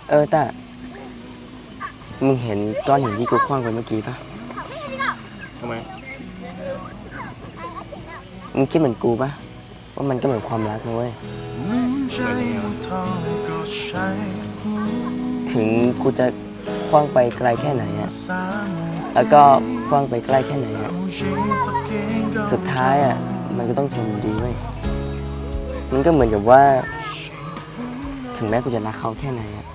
แต่มึงเห็นก้อนหินที่กูคว้างไปเมื่อกี้ปะทำไมมึงคิดเหมือนกูปะว่ามันก็เหมือนความรักนะเว้ยถึงกูจะคว้างไปไกลแค่ไหนอะแล้วก็คว้างไปใกล้แค่ไหนอะสุดท้ายอะมันก็ต้องจบอยู่ดีเว้ยมันก็เหมือนกับว่าถึงแม้กูจะรักเขาแค่ไหนอะ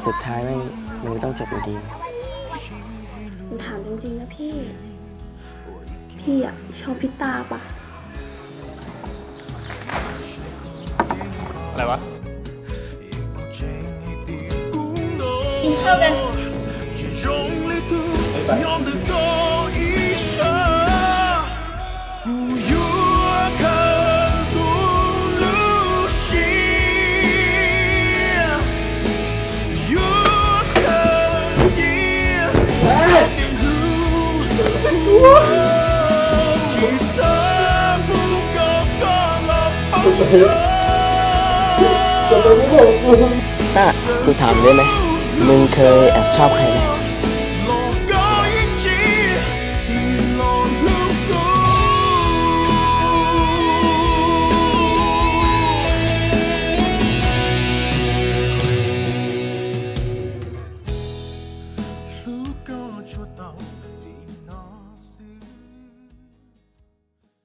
สุดท้ายมันก็ต้องจบอยู่ดีถามจริงๆนะพี่อะชอบพี่ตาปะอะไรวะกินข้าวกันต้ากูถามได้ไหมมึงเคยแอบชอบใครไหม